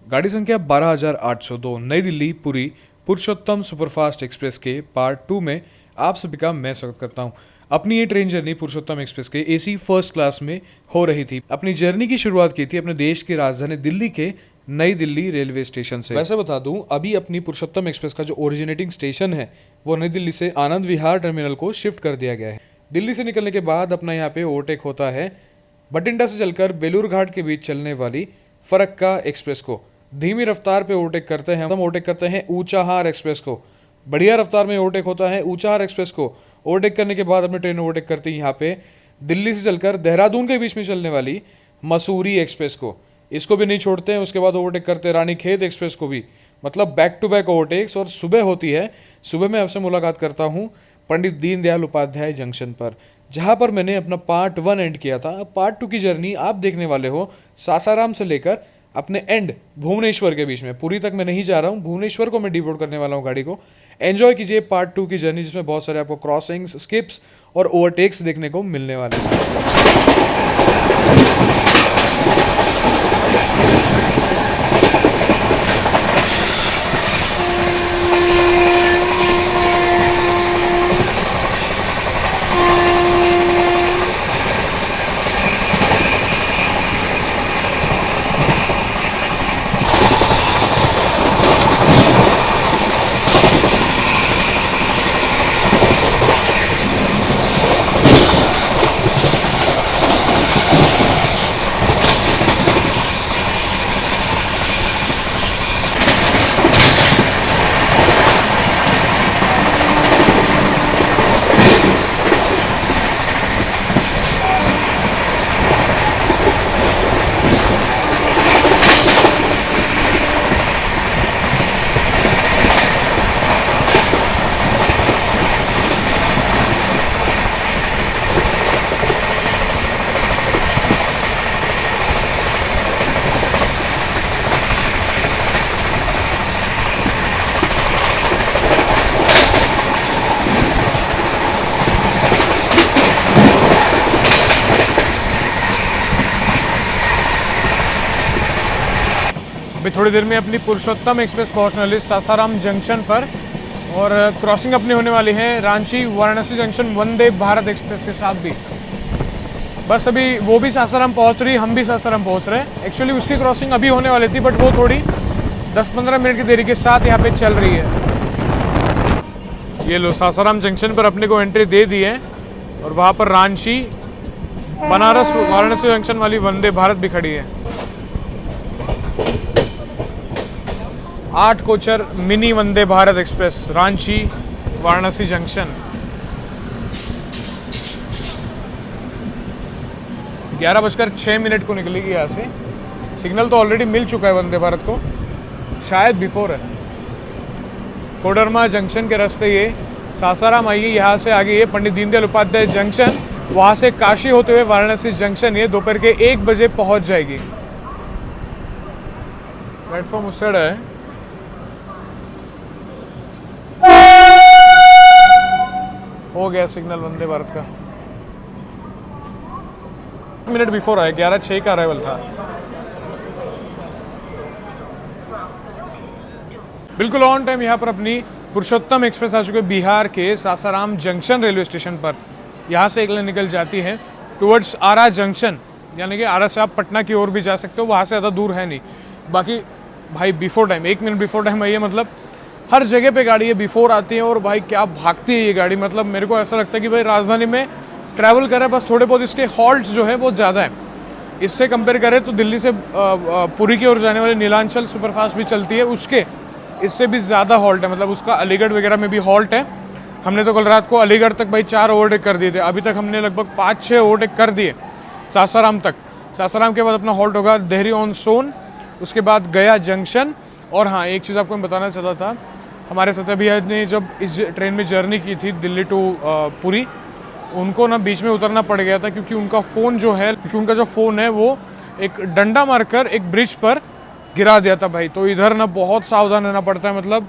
गाड़ी संख्या 12,802 नई दिल्ली पुरी पुरुषोत्तम सुपरफास्ट एक्सप्रेस के पार्ट 2 में आप सभी का मैं स्वागत करता हूं। अपनी ये ट्रेन जर्नी पुरुषोत्तम एक्सप्रेस के एसी फर्स्ट क्लास में हो रही थी। अपनी जर्नी की शुरुआत की थी अपने देश की राजधानी दिल्ली के नई दिल्ली रेलवे स्टेशन से। वैसे बता दूं, अभी अपनी पुरुषोत्तम एक्सप्रेस का जो ओरिजिनेटिंग स्टेशन है वो नई दिल्ली से आनंद विहार टर्मिनल को शिफ्ट कर दिया गया है। दिल्ली से निकलने के बाद अपना यहाँ पे ओवरटेक होता है बठिंडा से चलकर बेलूर घाट के बीच चलने वाली फरक्का एक्सप्रेस को। धीमी रफ्तार पे ओवरटेक करते हैं, हम ओवरटेक करते हैं ऊंचाहार एक्सप्रेस को। बढ़िया रफ्तार में ओवरटेक होता है ऊंचाहार एक्सप्रेस को। ओवरटेक करने के बाद अपनी ट्रेन ओवरटेक करती है यहाँ पे दिल्ली से चलकर देहरादून के बीच में चलने वाली मसूरी एक्सप्रेस को। इसको भी नहीं छोड़ते हैं। उसके बाद ओवरटेक करते हैं रानीखेत एक्सप्रेस को भी। मतलब बैक टू बैक ओवरटेक्स। और सुबह होती है, सुबह मैं आपसे मुलाकात करता हूँ पंडित दीनदयाल उपाध्याय जंक्शन पर, जहाँ पर मैंने अपना पार्ट 1 एंड किया था। अब पार्ट 2 की जर्नी आप देखने वाले हो सासाराम से लेकर अपने एंड भुवनेश्वर के बीच में। पूरी तक मैं नहीं जा रहा हूँ, भुवनेश्वर को मैं डिबोर्ड करने वाला हूँ गाड़ी को। एंजॉय कीजिए पार्ट 2 की जर्नी, जिसमें बहुत सारे आपको क्रॉसिंग्स, स्किप्स और ओवरटेक्स देखने को मिलने वाले हैं। अभी थोड़ी देर में अपनी पुरुषोत्तम एक्सप्रेस पहुंचने वाली सासाराम जंक्शन पर, और क्रॉसिंग अपनी होने वाली है रांची वाराणसी जंक्शन वंदे भारत एक्सप्रेस के साथ भी। बस अभी वो भी सासाराम पहुंच रही, हम भी सासाराम पहुंच रहे हैं। एक्चुअली उसकी क्रॉसिंग अभी होने वाली थी, बट वो थोड़ी 10-15 मिनट की देरी के साथ यहाँ पे चल रही है। ये लो, सासाराम जंक्शन पर अपने को एंट्री दे दी है, और वहाँ पर रांची बनारस वाराणसी जंक्शन वाली वंदे भारत भी खड़ी है। 8 Kochhar mini Vande Bharat express Ranchi Varanasi junction. 11:06 को निकलेगी यहाँ से। सिग्नल तो ऑलरेडी मिल चुका है वंदे भारत को, शायद बिफोर है। कोडरमा जंक्शन के रास्ते ये सासाराम आएगी, यहाँ से आगे ये पंडित दीनदयाल उपाध्याय जंक्शन, वहाँ से काशी होते हुए वाराणसी जंक्शन ये दोपहर के 1 बजे पहुँच जाएगी। प्लेटफॉर्म उस साइड है। हो गया सिग्नल वंदे भारत का। 1 मिनट बिफोर आया, 11:06 का अराइवल था। बिल्कुल ऑन टाइम यहाँ पर अपनी पुरुषोत्तम एक्सप्रेस आ चुके बिहार के सासाराम जंक्शन रेलवे स्टेशन पर। यहाँ से एक लाइन निकल जाती है टुवर्ड्स आरा जंक्शन, यानी कि आरा से आप पटना की ओर भी जा सकते हो, वहाँ से ज़्यादा दूर है नहीं। बाकी भाई before time, 1 minute before time I है। मतलब हर जगह पे गाड़ी ये बिफोर आती है, और भाई क्या भागती है ये गाड़ी। मतलब मेरे को ऐसा लगता है कि भाई राजधानी में ट्रैवल करें, बस थोड़े बहुत इसके हॉल्ट्स जो है बहुत ज़्यादा है। इससे कंपेयर करें तो दिल्ली से पुरी की ओर जाने वाली नीलांचल सुपरफास्ट भी चलती है, उसके इससे भी ज़्यादा हॉल्ट है। मतलब उसका अलीगढ़ वगैरह में भी हॉल्ट है। हमने तो कल रात को अलीगढ़ तक भाई 4 ओवरटेक कर दिए थे। अभी तक हमने लगभग 5-6 ओवरटेक कर दिए सासाराम तक। सासाराम के बाद अपना हॉल्ट होगा देहरी ऑन सोन, उसके बाद गया जंक्शन। और हाँ, एक चीज़ आपको मैं बताना चाहता था, हमारे सत्या भैया ने जब इस ट्रेन में जर्नी की थी दिल्ली टू पुरी, उनको ना बीच में उतरना पड़ गया था, क्योंकि उनका फ़ोन जो है, क्योंकि उनका जो फ़ोन है वो एक डंडा मारकर एक ब्रिज पर गिरा दिया था भाई। तो इधर ना बहुत सावधान रहना पड़ता है। मतलब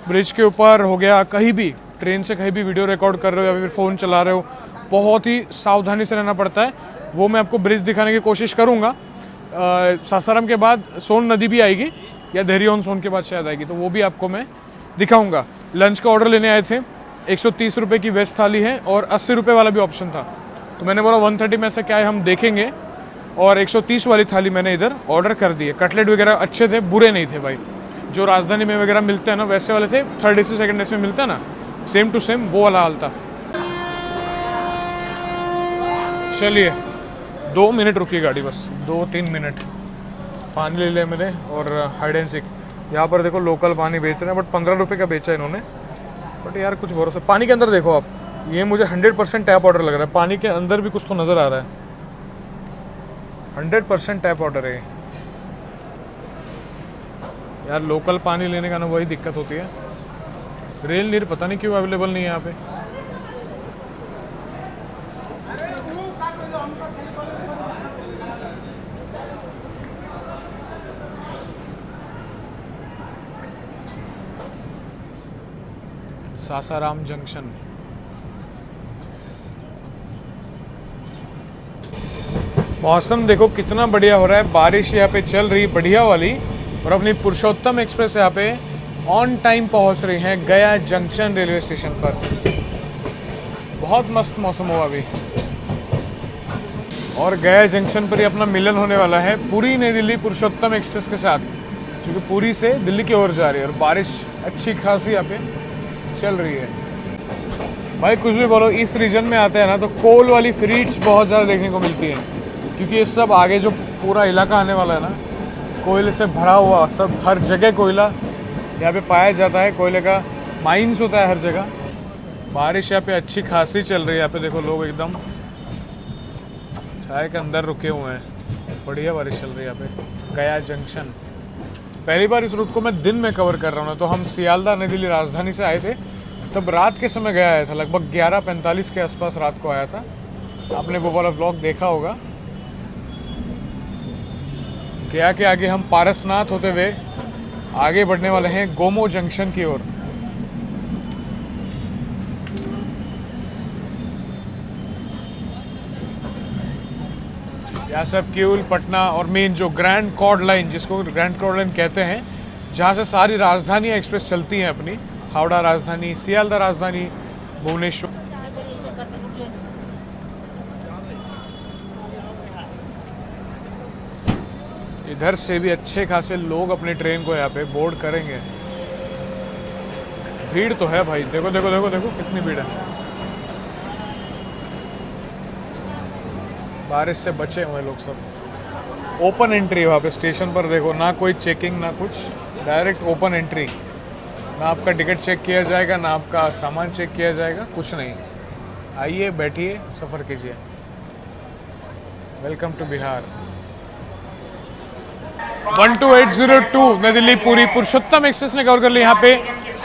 ब्रिज के ऊपर हो गया, कहीं भी ट्रेन से कहीं भी वीडियो रिकॉर्ड कर रहे हो या फिर फ़ोन चला रहे हो, बहुत ही सावधानी से रहना पड़ता है। वो मैं आपको ब्रिज दिखाने की कोशिश करूँगा। सासाराम के बाद सोन नदी भी आएगी, या देहरी ऑन सोन के बाद शायद आएगी, तो वो भी आपको मैं दिखाऊंगा। लंच का ऑर्डर लेने आए थे, 130 रुपये की वेज थाली है और 80 रुपये वाला भी ऑप्शन था, तो मैंने बोला 130 में से क्या है हम देखेंगे, और 130 वाली थाली मैंने इधर ऑर्डर कर दी है। कटलेट वगैरह अच्छे थे, बुरे नहीं थे भाई, जो राजधानी में वगैरह मिलते हैं ना वैसे वाले थे, थर्ड एसी सेकंड एसी में मिलता है ना, सेम टू सेम वो वाला हाल था। चलिए 2 मिनट रुकी गाड़ी, बस 2-3 मिनट, पानी ले लिया मैंने और हाइड एंड सीक। यहाँ पर देखो लोकल पानी बेच रहे हैं, बट 15 रुपये का बेचा है इन्होंने, बट यार कुछ भरोसा। पानी के अंदर देखो आप, ये मुझे 100% टैप वाटर लग रहा है, पानी के अंदर भी कुछ तो नज़र आ रहा है, 100% टैप वाटर है यार। लोकल पानी लेने का ना वही दिक्कत होती है, रेल नीर पता नहीं क्यों अवेलेबल नहीं है यहाँ पे। सासाराम जंक्शन, मौसम देखो कितना बढ़िया हो रहा है, बारिश यहाँ पे चल रही बढ़िया वाली, और अपनी पुरुषोत्तम एक्सप्रेस यहाँ पे ऑन टाइम पहुँच रही है गया जंक्शन रेलवे स्टेशन पर। बहुत मस्त मौसम हुआ अभी, और गया जंक्शन पर ही अपना मिलन होने वाला है पुरी नई दिल्ली पुरुषोत्तम एक्सप्रेस के साथ, क्योंकि पुरी से दिल्ली की ओर जा रही है और बारिश अच्छी खासी यहाँ पे चल रही है। भाई कुछ भी बोलो, इस रीजन में आते हैं ना तो कोल वाली फ्रीट्स बहुत ज़्यादा देखने को मिलती हैं, क्योंकि ये सब आगे जो पूरा इलाका आने वाला है ना, कोयले से भरा हुआ, सब हर जगह कोयला यहाँ पे पाया जाता है, कोयले का माइंस होता है हर जगह। बारिश यहाँ पे अच्छी खासी चल रही है, यहाँ पे देखो लोग एकदम चाय के अंदर रुके हुए हैं, बढ़िया बारिश चल रही है यहाँ पे। गया जंक्शन पहली बार इस रूट को मैं दिन में कवर कर रहा हूँ, तो हम सियालदा नई दिल्ली राजधानी से आए थे, तब रात के समय गया आया था, लगभग 11:45 के आसपास रात को आया था। आपने वो वाला व्लॉग देखा होगा। गया के आगे हम पारसनाथ होते हुए आगे बढ़ने वाले हैं गोमो जंक्शन की ओर। यहाँ से किउल, पटना और मेन जो ग्रैंड कॉर्ड लाइन, जिसको ग्रैंड कॉर्ड लाइन कहते हैं, जहाँ से सारी राजधानी एक्सप्रेस चलती हैं अपनी, हावड़ा राजधानी, सियालदा राजधानी, भुवनेश्वर। इधर से भी अच्छे खासे लोग अपनी ट्रेन को यहाँ पे बोर्ड करेंगे। भीड़ तो है भाई, देखो देखो देखो देखो कितनी भीड़ है। बारिश से बचे हुए लोग सब। ओपन एंट्री है वहाँ पे स्टेशन पर, देखो ना कोई चेकिंग ना कुछ, डायरेक्ट ओपन एंट्री। ना आपका टिकट चेक किया जाएगा, ना आपका सामान चेक किया जाएगा, कुछ नहीं। आइए बैठिए, सफ़र कीजिए। Welcome to Bihar. 12802 नई दिल्ली पुरी पुरुषोत्तम एक्सप्रेस ने कवर कर लिया। यहाँ पे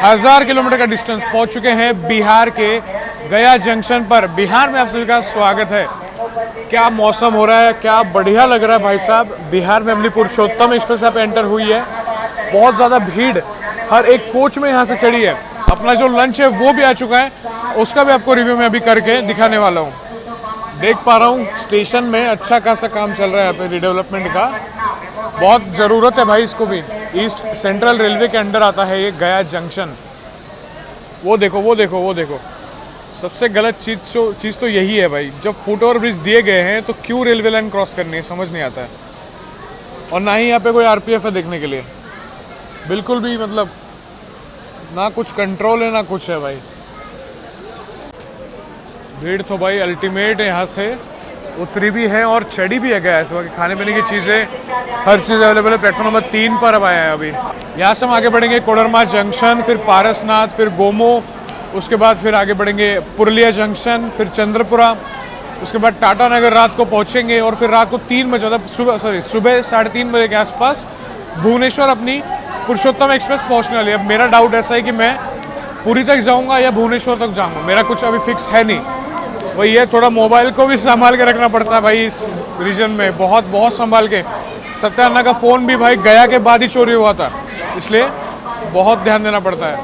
1000 किलोमीटर का डिस्टेंस पहुँच चुके हैं बिहार के गया जंक्शन पर। बिहार में आप सभी का स्वागत है। क्या मौसम हो रहा है, क्या बढ़िया लग रहा है भाई साहब। बिहार में अपनी पुरुषोत्तम एक्सप्रेस यहाँ पे एंटर हुई है। बहुत ज़्यादा भीड़ हर एक कोच में यहाँ से चढ़ी है। अपना जो लंच है वो भी आ चुका है, उसका भी आपको रिव्यू में अभी करके दिखाने वाला हूँ। देख पा रहा हूँ स्टेशन में अच्छा खासा काम चल रहा है यहाँ पे रिडेवलपमेंट का। बहुत ज़रूरत है भाई इसको भी। ईस्ट सेंट्रल रेलवे के अंडर आता है ये गया जंक्शन। वो देखो वो देखो वो देखो, सबसे गलत चीज़ तो यही है भाई, जब फुट ओवर ब्रिज दिए गए हैं तो क्यों रेलवे लाइन क्रॉस करनी है, समझ नहीं आता है। और ना ही यहाँ पे कोई आरपीएफ है देखने के लिए, बिल्कुल भी, मतलब ना कुछ कंट्रोल है ना कुछ है भाई। भीड़ तो भाई अल्टीमेट है, यहाँ से उतरी भी है और चढ़ी भी है गया। इस वक्त खाने पीने की चीज़ें, हर चीज़ अवेलेबल है। प्लेटफॉर्म नंबर 3 पर अब आया है अभी। यहाँ से हम आगे बढ़ेंगे कोडरमा जंक्शन, फिर पारसनाथ, फिर गोमो, उसके बाद फिर आगे बढ़ेंगे पुरुलिया जंक्शन, फिर चंद्रपुरा, उसके बाद टाटा नगर रात को पहुँचेंगे और फिर रात को 3 बजे, मतलब सुबह 3:30 बजे के आसपास भुवनेश्वर अपनी पुरुषोत्तम एक्सप्रेस पहुँचने वाली है। अब मेरा डाउट ऐसा है कि मैं पुरी तक जाऊँगा या भुवनेश्वर तक जाऊँगा, मेरा कुछ अभी फिक्स है नहीं। वही है, थोड़ा मोबाइल को भी संभाल के रखना पड़ता है भाई इस रीजन में, बहुत बहुत संभाल के। सत्यान्ना का फ़ोन भी भाई गया के बाद ही चोरी हुआ था, इसलिए बहुत ध्यान देना पड़ता है।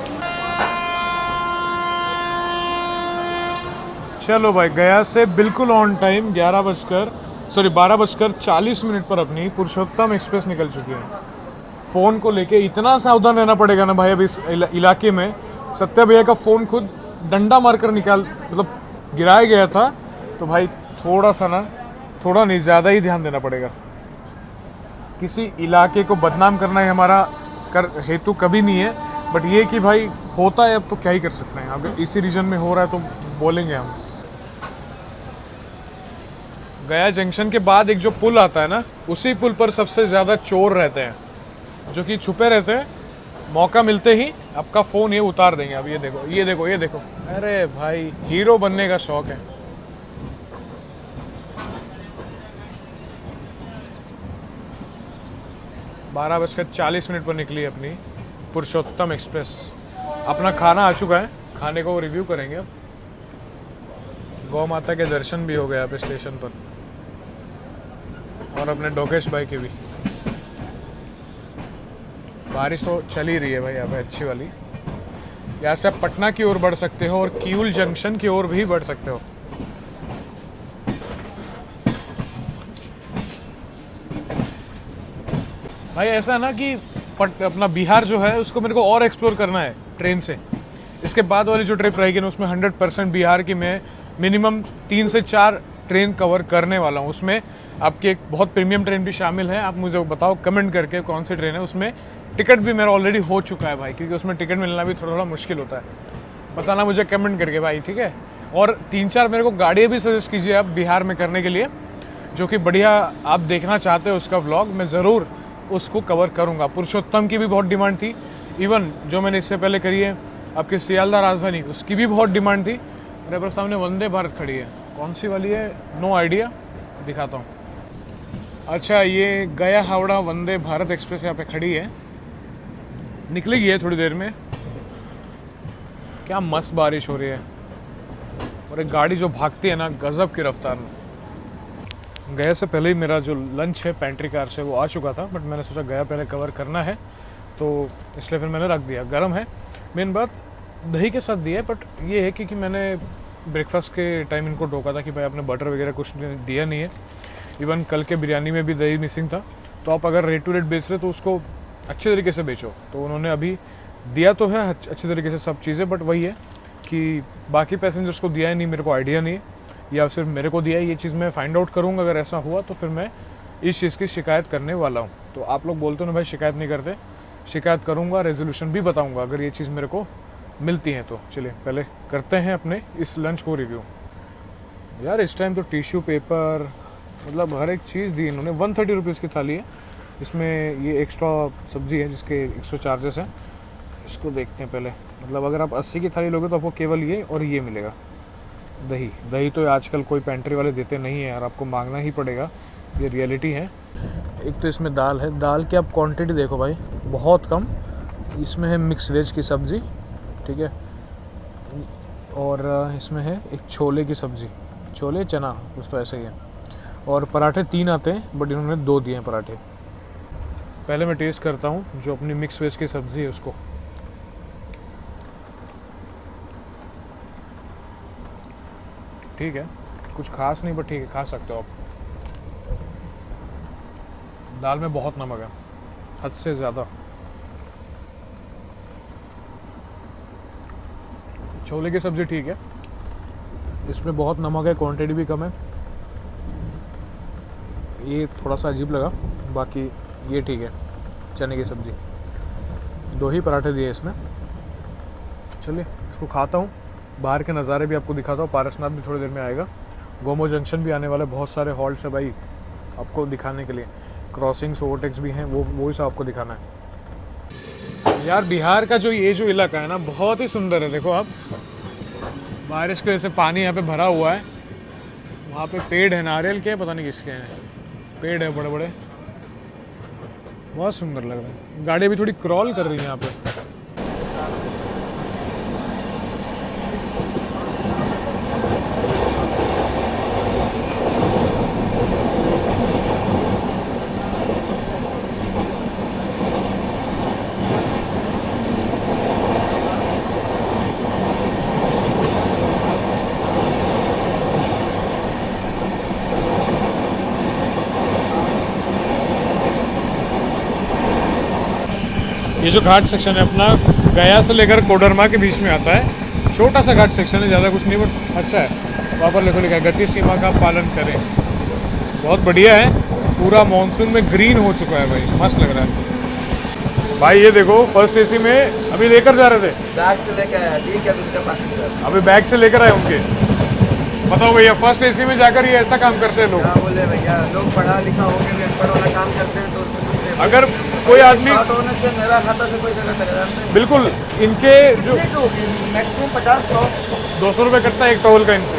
चलो भाई, गया से बिल्कुल ऑन टाइम 12:40 पर अपनी पुरुषोत्तम एक्सप्रेस निकल चुकी है। फ़ोन को लेके इतना सावधान रहना पड़ेगा ना भाई अब इस इलाके में। सत्या भैया का फ़ोन खुद डंडा मारकर मतलब गिराया गया था। तो भाई थोड़ा सा ना, थोड़ा नहीं ज़्यादा ही ध्यान देना पड़ेगा। किसी इलाके को बदनाम करना ही हमारा हेतु कभी नहीं है, बट ये कि भाई होता है अब तो क्या ही कर सकते हैं। अगर इसी रीजन में हो रहा है तो बोलेंगे हम। गया जंक्शन के बाद एक जो पुल आता है ना, उसी पुल पर सबसे ज़्यादा चोर रहते हैं, जो कि छुपे रहते हैं। मौका मिलते ही आपका फ़ोन ये उतार देंगे। अब ये देखो, ये देखो, ये देखो। अरे भाई हीरो बनने का शौक है। बारह बजकर 40 पर निकली अपनी पुरुषोत्तम एक्सप्रेस। अपना खाना आ चुका है, खाने को रिव्यू करेंगे अब। गौ माता के दर्शन भी हो गए यहाँ पे स्टेशन पर, और अपने डोकेश भाई के भी। बारिश तो चल ही रही है भाई यहाँ पे अच्छी वाली। यहाँ से आप पटना की ओर बढ़ सकते हो और किऊल जंक्शन की ओर भी बढ़ सकते हो। भाई ऐसा है ना कि अपना बिहार जो है उसको मेरे को और एक्सप्लोर करना है ट्रेन से। इसके बाद वाली जो ट्रिप रहेगी ना, उसमें 100% बिहार की मैं मिनिमम 3 से 4 ट्रेन कवर करने वाला हूँ। उसमें आपकी एक बहुत प्रीमियम ट्रेन भी शामिल है। आप मुझे बताओ कमेंट करके कौन सी ट्रेन है। उसमें टिकट भी मेरा ऑलरेडी हो चुका है भाई, क्योंकि उसमें टिकट मिलना भी थोड़ा थोड़ा मुश्किल होता है। बताना मुझे कमेंट करके भाई, ठीक है। और 3-4 मेरे को गाड़ियाँ भी सजेस्ट कीजिए आप बिहार में करने के लिए, जो कि बढ़िया आप देखना चाहते हो उसका व्लॉग। मैं ज़रूर उसको कवर करूँगा। पुरुषोत्तम की भी बहुत डिमांड थी। इवन जो मैंने इससे पहले करी है आपके सियालदह राजधानी, उसकी भी बहुत डिमांड थी। मेरे पर सामने वंदे भारत खड़ी है, कौन सी वाली है नो आइडिया, दिखाता हूँ। अच्छा, ये गया हावड़ा वंदे भारत एक्सप्रेस यहाँ पे खड़ी है, निकलेगी है थोड़ी देर में। क्या मस्त बारिश हो रही है, और एक गाड़ी जो भागती है ना गजब की रफ्तार में। गया से पहले ही मेरा जो लंच है पेंट्री कार से वो आ चुका था, बट मैंने सोचा गया पहले कवर करना है, तो इसलिए फिर मैंने रख दिया। गर्म है, मेन बात दही के साथ दिया है। बट ये है कि मैंने ब्रेकफास्ट के टाइम इनको टोका था कि भाई आपने बटर वगैरह कुछ दिया नहीं है। इवन कल के बिरयानी में भी दही मिसिंग था। तो आप अगर रेट टू रेट बेच रहे तो उसको अच्छे तरीके से बेचो। तो उन्होंने अभी दिया तो है अच्छे तरीके से सब चीज़ें, बट वही है कि बाकी पैसेंजर्स को दिया है नहीं, मेरे को आइडिया नहीं है, या सिर्फ मेरे को दिया है। ये चीज़ मैं फाइंड आउट करूँगा। अगर ऐसा हुआ तो फिर मैं इस चीज़ की शिकायत करने वाला हूँ। तो आप लोग बोलते हो ना भाई शिकायत नहीं करते, शिकायत करूँगा, रेजोल्यूशन भी बताऊँगा अगर ये चीज़ मेरे को मिलती है तो। चलिए पहले करते हैं अपने इस लंच को रिव्यू। यार इस टाइम तो टिश्यू पेपर, मतलब हर एक चीज़ दी इन्होंने। 130 रुपीज़ की थाली है, इसमें ये एक्स्ट्रा सब्ज़ी है जिसके एक्स्ट्रा चार्जेस हैं। इसको देखते हैं पहले। मतलब अगर आप 80 की थाली लोगे तो आपको केवल ये और ये मिलेगा। दही तो आजकल कोई पेंट्री वाले देते नहीं है यार, आपको मांगना ही पड़ेगा, ये रियलिटी है। एक तो इसमें दाल है, दाल की आप क्वांटिटी देखो भाई बहुत कम। इसमें है मिक्स वेज की सब्ज़ी, ठीक है, और इसमें है एक छोले की सब्ज़ी, छोले चना कुछ तो ऐसे ही है। और पराठे 3 आते हैं, बट इन्होंने 2 दिए हैं पराठे। पहले मैं टेस्ट करता हूँ जो अपनी मिक्स वेज की सब्ज़ी है उसको। ठीक है, कुछ खास नहीं, बट ठीक है, खा सकते हो आप। दाल में बहुत नमक है, हद से ज़्यादा। छोले की सब्ज़ी ठीक है, इसमें बहुत नमक है, क्वांटिटी भी कम है। ये थोड़ा सा अजीब लगा, बाकी ये ठीक है। चने की सब्ज़ी, 2 ही पराठे दिए इसमें। चलिए इसको खाता हूँ, बाहर के नज़ारे भी आपको दिखाता हूँ। पारसनाथ भी थोड़ी देर में आएगा, गोमो जंक्शन भी आने वाला है। बहुत सारे हॉल्ट्स है भाई आपको दिखाने के लिए, क्रॉसिंग्स ओवरटेक्स भी हैं, वो सब आपको दिखाना है। यार बिहार का जो ये जो इलाका है ना बहुत ही सुंदर है। देखो आप, बारिश की वजह से पानी यहाँ पे भरा हुआ है। वहाँ पे पेड़ है, नारियल के पता नहीं किसके हैं, पेड़ है बड़े बड़े, बहुत सुंदर लग रहा है। गाड़ी भी थोड़ी क्रॉल कर रही है यहाँ पे। ये जो घाट सेक्शन है अपना गया से लेकर कोडरमा के बीच में आता है। छोटा सा घाट सेक्शन है, ज़्यादा कुछ नहीं बट अच्छा है। वहाँ पर लिखा है गति सीमा का पालन करें। बहुत बढ़िया है, पूरा मानसून में ग्रीन हो चुका है भाई, मस्त लग रहा है भाई। ये देखो फर्स्ट एसी में अभी लेकर जा रहे थे, बैग से लेकर आया ठीक है दूसरे पैसेंजर। अभी बैग से लेकर आए उनके। बताओ भैया फर्स्ट एसी में जाकर ये ऐसा काम करते हैं लोग। क्या बोले भैया, लोग पढ़ा लिखा होकर भी अनपढ़ वाला काम करते हैं तो उसमें दूसरे अगर कोई आदमी होने से मेरा खाता से कोई जगह करेगा बिल्कुल, इनके जो मैक्सिमम 50-100 200 रुपये कटता है एक टॉवल का इनसे।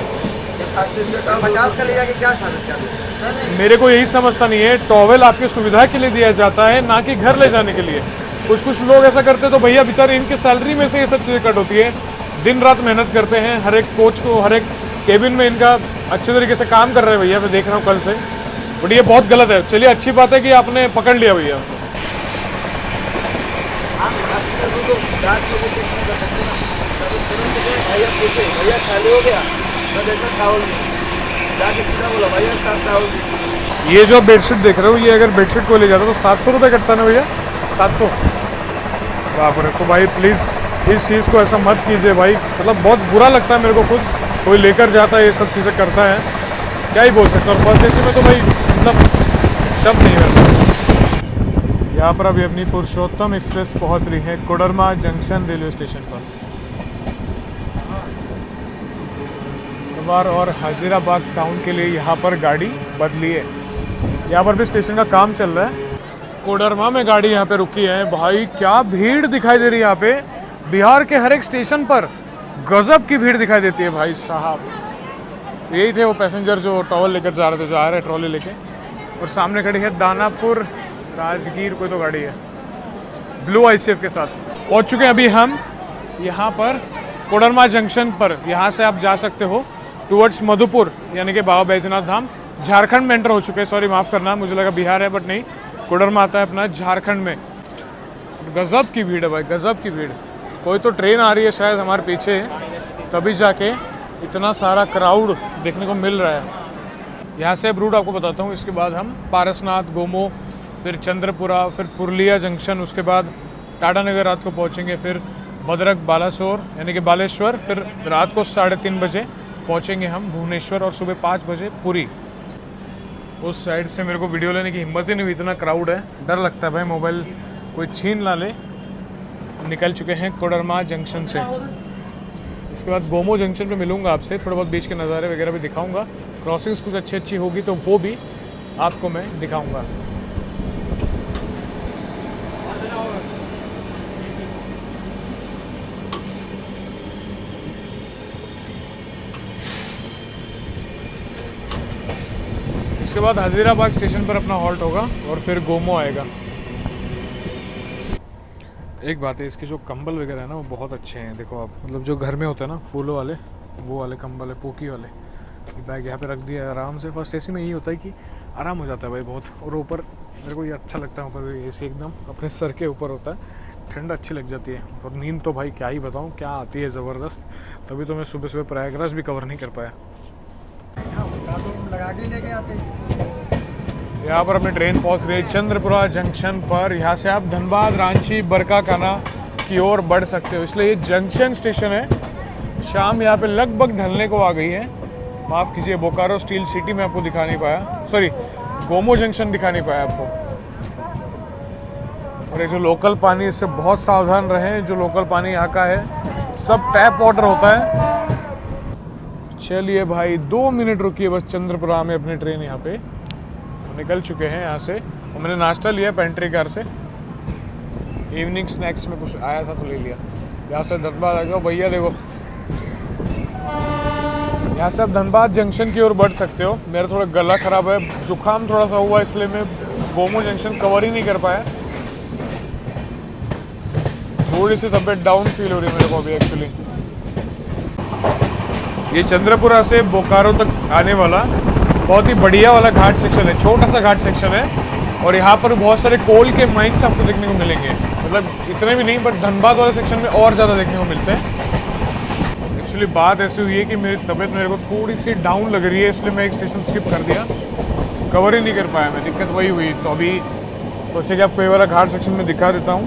50 का ले जाके क्या साबित कर। मेरे को यही समझता नहीं है, टॉवल आपकी सुविधा के लिए दिया जाता है ना कि घर ले जाने के लिए। कुछ लोग ऐसा करते तो भैया बेचारे इनके सैलरी में से ये सब चीज़ें कट होती है। दिन रात मेहनत करते हैं, हर एक कोच को हर एक केबिन में इनका अच्छे तरीके से काम कर रहे हैं भैया, मैं देख रहा हूँ कल से। बट ये बहुत गलत है। चलिए अच्छी बात है कि आपने पकड़ लिया भैया। भैया खाली हो गया, मैं देखा चावल जाके सीधा बोला भैया 7 चावल। ये जो आप बेडशीट देख रहे हो, ये अगर बेडशीट को ले जाता तो 700 रुपये कटता ना भैया, 700। बाप रे। तो भाई प्लीज़ इस चीज़ को ऐसा मत कीजिए भाई, मतलब बहुत बुरा लगता है मेरे को खुद, कोई लेकर जाता है ये सब चीज़ें करता है, क्या ही बोल सकते हैं। और फर्स्ट एसी में तो भाई मतलब शब्द नहीं है। यहाँ पर अभी अपनी पुरुषोत्तम एक्सप्रेस पहुँच रही है कोडरमा जंक्शन रेलवे स्टेशन पर। और हजीराबाद टाउन के लिए यहाँ पर गाड़ी बदली है। यहाँ पर भी स्टेशन का काम चल रहा है। कोडरमा में गाड़ी यहाँ पे रुकी है भाई, क्या भीड़ दिखाई दे रही है यहाँ पे। बिहार के हर एक स्टेशन पर गजब की भीड़ दिखाई देती है भाई साहब। यही थे वो पैसेंजर जो टॉवल लेकर जा रहे थे, जो आ रहे हैं ट्रॉली लेके। और सामने खड़ी है दानापुर राजगीर कोई तो गाड़ी है, ब्लू ICF के साथ। पहुँच चुके हैं अभी हम यहाँ पर कोडरमा जंक्शन पर। यहाँ से आप जा सकते हो टूवर्ड्स मधुपुर, यानी कि बाबा बैजनाथ धाम। झारखंड में एंटर हो चुके हैं, सॉरी माफ़ करना, मुझे लगा बिहार है बट नहीं, कोडरमा आता है अपना झारखंड में। गजब की भीड़ है भाई, गजब की भीड़। कोई तो ट्रेन आ रही है शायद हमारे पीछे, तभी जाके इतना सारा क्राउड देखने को मिल रहा है। यहाँ से अब रूट आपको बताता हूँ। इसके बाद हम पारसनाथ, गोमो, फिर चंद्रपुरा, फिर पुरुलिया जंक्शन, उसके बाद टाटा नगर रात को पहुँचेंगे, फिर भद्रक, बालासोर यानी कि बालेश्वर, फिर रात को 3:30 बजे पहुँचेंगे हम भुवनेश्वर और सुबह 5 बजे पुरी। उस साइड से मेरे को वीडियो लेने की हिम्मत ही नहीं हुई, इतना क्राउड है, डर लगता है भाई मोबाइल कोई छीन ना ले। निकल चुके हैं कोडरमा जंक्शन से। इसके बाद गोमो जंक्शन पे मिलूंगा आपसे, थोड़ा बहुत बीच के नज़ारे वगैरह भी दिखाऊंगा। क्रॉसिंग्स कुछ अच्छी होगी तो वो भी आपको मैं दिखाऊंगा। इसके बाद हजीराबाद स्टेशन पर अपना हॉल्ट होगा और फिर गोमो आएगा। एक बात है, इसके जो कंबल वगैरह है ना वो बहुत अच्छे हैं। देखो आप, मतलब जो घर में होते हैं ना फूलों वाले, वो वाले कंबल है, पोकी वाले। बैग यहाँ पे रख दिया आराम से। फर्स्ट एसी में यही होता है कि आराम हो जाता है भाई बहुत। और ऊपर मेरे को ये अच्छा लगता है, ऊपर एसी एकदम अपने सर के ऊपर होता है, ठंड अच्छी लग जाती है। और नींद तो भाई क्या ही बताऊँ, क्या आती है ज़बरदस्त। तभी तो मैं सुबह सुबह प्रयागराज भी कवर नहीं कर पाया। लगा के लेके आते। यहाँ पर अपनी ट्रेन पहुँच रही है चंद्रपुरा जंक्शन पर। यहाँ से आप धनबाद, रांची, बरकाकाना की ओर बढ़ सकते हो, इसलिए ये जंक्शन स्टेशन है। शाम यहाँ पे लगभग ढलने को आ गई है। माफ़ कीजिए, बोकारो स्टील सिटी में आपको दिखा नहीं पाया, सॉरी गोमो जंक्शन दिखा नहीं पाया आपको। और ये जो लोकल पानी, इससे बहुत सावधान रहें। जो लोकल पानी यहाँ का है सब टैप वाटर होता है। चलिए भाई 2 मिनट रुकिए बस, चंद्रपुरा में अपनी ट्रेन यहाँ पे निकल चुके हैं यहाँ से। और मैंने नाश्ता लिया पेंट्री कार से, इवनिंग स्नैक्स में कुछ आया था तो ले लिया। यहाँ से धनबाद आ गया भैया, देखो यहाँ से आप धनबाद जंक्शन की ओर बढ़ सकते हो। मेरा थोड़ा गला ख़राब है, जुकाम थोड़ा सा हुआ, इसलिए मैं गोमो जंक्शन कवर ही नहीं कर पाया। थोड़ी सी तबीयत डाउन फील हो रही है मेरे को अभी एक्चुअली। ये चंद्रपुरा से बोकारो तक आने वाला बहुत ही बढ़िया वाला घाट सेक्शन है, छोटा सा घाट सेक्शन है। और यहाँ पर बहुत सारे कोल के माइंस आपको देखने को मिलेंगे, मतलब इतने भी नहीं, बट धनबाद वाले सेक्शन में और ज़्यादा देखने को मिलते हैं। एक्चुअली बात ऐसी हुई है कि मेरी तबीयत मेरे को थोड़ी सी डाउन लग रही है, इसलिए मैं एक स्टेशन स्किप कर दिया, कवर ही नहीं कर पाया मैं। दिक्कत वही हुई, तो अभी सोचे कि आपको ये वाला घाट सेक्शन में दिखा देता हूँ,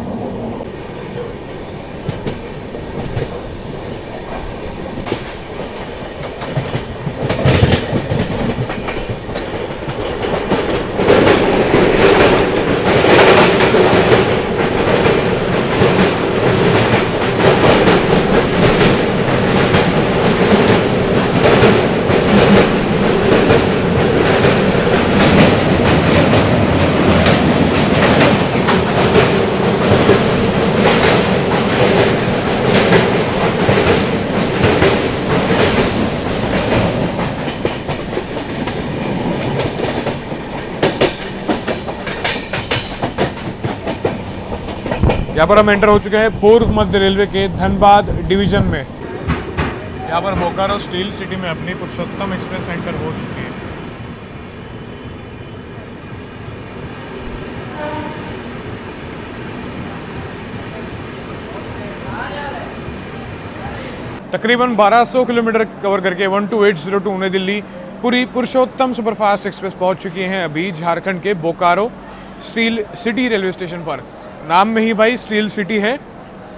यहाँ पर हम एंटर हो चुके हैं पूर्व मध्य रेलवे के धनबाद डिवीजन में। यहाँ पर बोकारो स्टील सिटी में अपनी पुरुषोत्तम एक्सप्रेस एंटर हो चुकी है। तकरीबन 1200 किलोमीटर कवर करके 12802 नई दिल्ली पूरी पुरुषोत्तम सुपरफास्ट एक्सप्रेस पहुंच चुकी हैं अभी झारखंड के Bokaro steel city railway station पर। नाम में ही भाई स्टील सिटी है।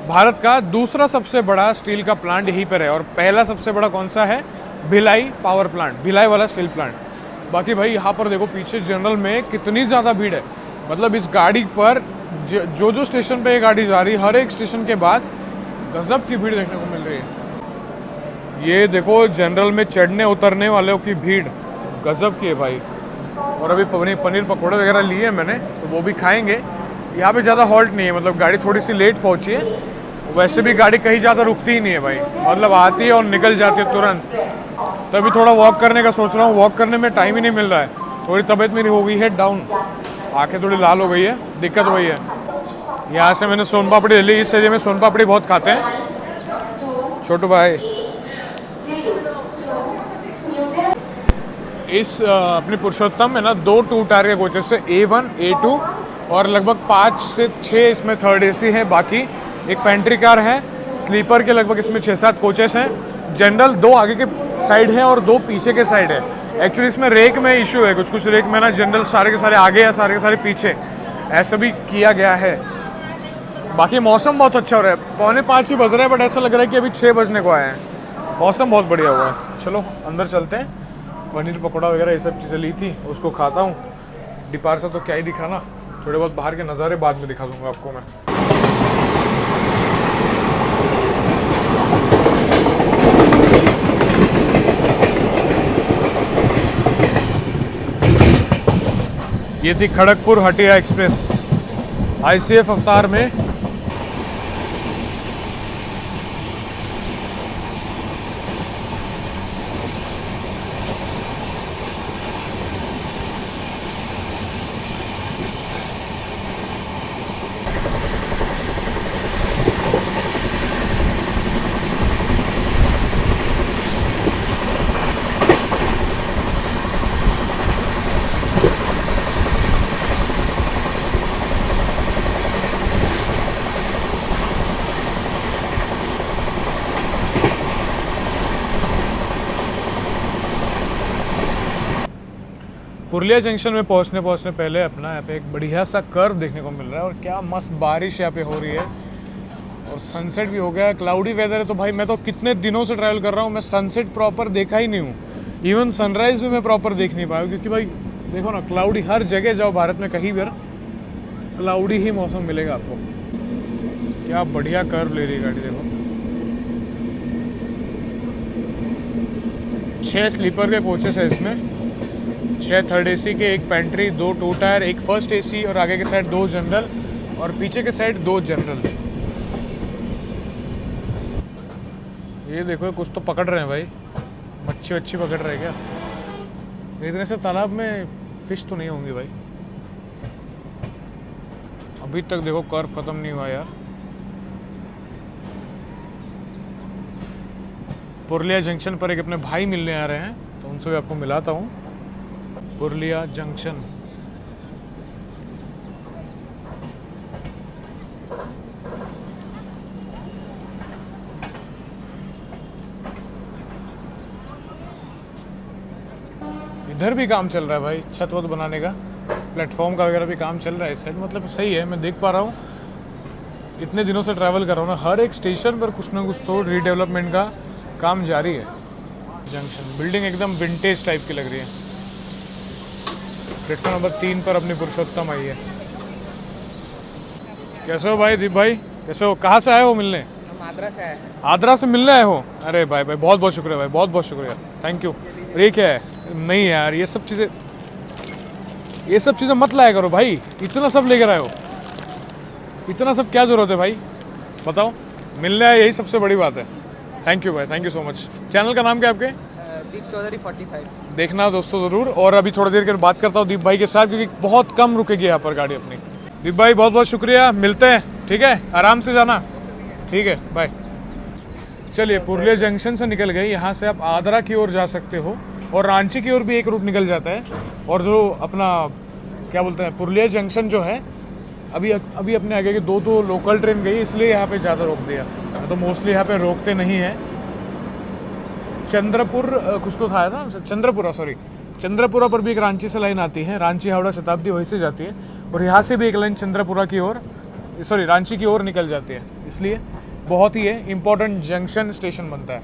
भारत का दूसरा सबसे बड़ा स्टील का प्लांट यहीं पर है और पहला सबसे बड़ा कौन सा है? भिलाई पावर प्लांट, भिलाई वाला स्टील प्लांट। बाकी भाई यहाँ पर देखो पीछे जनरल में कितनी ज़्यादा भीड़ है। मतलब इस गाड़ी पर जो स्टेशन पे ये गाड़ी जा रही है, हर एक स्टेशन के बाद गजब की भीड़ देखने को मिल रही है। ये देखो जनरल में चढ़ने उतरने वालों की भीड़ गजब की है भाई। और अभी पनीर पकौड़े वगैरह लिए मैंने, तो वो भी खाएंगे। यहाँ पे ज़्यादा हॉल्ट नहीं है, मतलब गाड़ी थोड़ी सी लेट पहुँची है। वैसे भी गाड़ी कहीं ज़्यादा रुकती ही नहीं है भाई, मतलब आती है और निकल जाती है तुरंत। तो अभी थोड़ा वॉक करने का सोच रहा हूँ, वॉक करने में टाइम ही नहीं मिल रहा है। थोड़ी तबीयत मेरी हो गई है डाउन, आँखें थोड़ी लाल हो गई है, दिक्कत वही है। यहाँ से मैंने सोन पापड़ी ले ली, इस एरिया में सोन पापड़ी बहुत खाते हैं छोटू भाई। इस अपनी पुरुषोत्तम में ना 2 टू टायर के कोचेस है, A1 A2 और लगभग 5 से 6 इसमें थर्ड AC है। बाकी एक पेंट्री कार है। स्लीपर के लगभग इसमें 6-7 कोचेस हैं। जनरल 2 आगे के साइड है और 2 पीछे के साइड है। एक्चुअली इसमें रेक में इशू है, कुछ रेक में ना जनरल सारे के सारे आगे या सारे के सारे पीछे, ऐसा भी किया गया है। बाकी मौसम बहुत अच्छा हो रहा है। 4:45 ही बज रहा है, बट ऐसा लग रहा है कि अभी 6 बजने को आए हैं। मौसम बहुत बढ़िया हुआ है। चलो अंदर चलते हैं। पनीर पकौड़ा वगैरह ये सब चीज़ें ली थी, उसको खाता हूँ। डिपार से तो क्या ही दिखाना, थोड़े बहुत बाहर के नज़ारे बाद में दिखा दूंगा आपको मैं। ये थी खड़गपुर हटिया एक्सप्रेस ICF अवतार में। पुरलिया जंक्शन में पहुंचने पहले अपना यहाँ पे एक बढ़िया सा कर्व देखने को मिल रहा है। और क्या मस्त बारिश यहाँ पे हो रही है और सनसेट भी हो गया है। क्लाउडी वेदर है, तो भाई मैं तो कितने दिनों से ट्रैवल कर रहा हूँ, मैं सनसेट प्रॉपर देखा ही नहीं हूँ। इवन सनराइज़ भी मैं प्रॉपर देख नहीं पाया, क्योंकि भाई देखो ना, क्लाउडी हर जगह जाओ भारत में कहीं पर क्लाउडी ही मौसम मिलेगा आपको। क्या बढ़िया कर्व ले रही है गाड़ी, देखो। 6 स्लीपर के कोचेस है इसमें, 6 थर्ड AC के, एक पेंट्री, 2 टू टायर, एक फर्स्ट AC और आगे के साइड 2 जनरल और पीछे के साइड 2 जनरल। ये देखो कुछ तो पकड़ रहे हैं भाई, मच्छी वच्छी पकड़ रहे हैं क्या? इतने से तालाब में फिश तो नहीं होंगी भाई। अभी तक देखो कर्व खत्म नहीं हुआ यार। पुरलिया जंक्शन पर एक अपने भाई मिलने आ रहे हैं, तो उनसे भी आपको मिलाता हूँ। पुरलिया जंक्शन। इधर भी काम चल रहा है भाई, छत वत बनाने का, प्लेटफॉर्म का वगैरह भी काम चल रहा है इस साइड। मतलब सही है, मैं देख पा रहा हूँ। इतने दिनों से ट्रैवल कर रहा हूँ ना, हर एक स्टेशन पर कुछ ना कुछ तो रीडेवलपमेंट का काम जारी है। जंक्शन बिल्डिंग एकदम विंटेज टाइप की लग रही है। प्लेटफॉर्म नंबर 3 पर अपनी पुरुषोत्तम आई है। कैसे हो भाई दीप भाई, कैसे हो? कहाँ से आए हो मिलने? हम आगरा से आए हैं। आगरा से मिलने आए हो? अरे भाई बहुत बहुत शुक्रिया भाई, बहुत बहुत शुक्रिया, थैंक यू। ये क्या है? नहीं यार, ये सब चीज़ें मत लाया करो भाई। इतना सब लेकर आए हो, इतना सब क्या ज़रूरत है भाई, बताओ। मिलने आए, यही सबसे बड़ी बात है। थैंक यू भाई, thank you so much. Channel का नाम क्या है आपके? दीप चौधरी 45। देखना दोस्तों ज़रूर। और अभी थोड़ी देर के बात करता हूँ दीप भाई के साथ, क्योंकि बहुत कम रुकेगी यहाँ पर गाड़ी अपनी। दीप भाई बहुत बहुत शुक्रिया, मिलते हैं। ठीक है, आराम से जाना। ठीक है, बाय। चलिए, पुरुलिया जंक्शन से निकल गए। यहाँ से आप आद्रा की ओर जा सकते हो और रांची की ओर भी एक रूट निकल जाता है। और जो अपना क्या बोलते हैं, पुरुलिया जंक्शन जो है, अभी अपने आगे के दो लोकल ट्रेन गई, इसलिए यहाँ पे ज़्यादा रोक दिया। तो मोस्टली यहाँ पे रोकते नहीं हैं। चंद्रपुर कुछ तो था ना, चंद्रपुरा पर भी एक रांची से लाइन आती है, रांची हावड़ा शताब्दी वहीं से जाती है। और यहाँ से भी एक लाइन चंद्रपुरा की ओर, रांची की ओर निकल जाती है। इसलिए बहुत ही है इम्पोर्टेंट जंक्शन स्टेशन बनता है।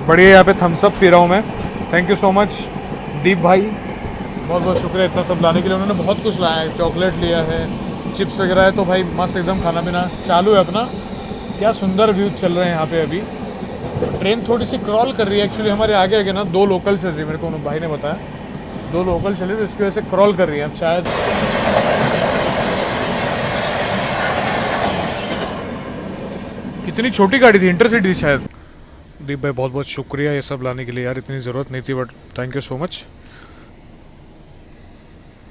बढ़िया, यहाँ पे थम्स अप पी रहा हूँ मैं। थैंक यू सो मच दीप भाई, बहुत बहुत शुक्रिया इतना सब लाने के लिए। उन्होंने बहुत कुछ लाया है, चॉकलेट लिया है, चिप्स वगैरह है। तो भाई मस्त एकदम खाना पीना चालू है अपना। क्या सुंदर व्यू चल रहे हैं यहाँ पे। अभी ट्रेन थोड़ी सी क्रॉल कर रही है एक्चुअली। हमारे आगे आगे ना 2 लोकल चल रही है, मेरे को भाई ने बताया 2 लोकल चल रही है, तो इसकी वजह से क्रॉल कर रही है। अब शायद कितनी छोटी गाड़ी थी, इंटरसिटी शायद। दीप भाई बहुत बहुत शुक्रिया ये सब लाने के लिए यार, इतनी ज़रूरत नहीं थी but thank you so much.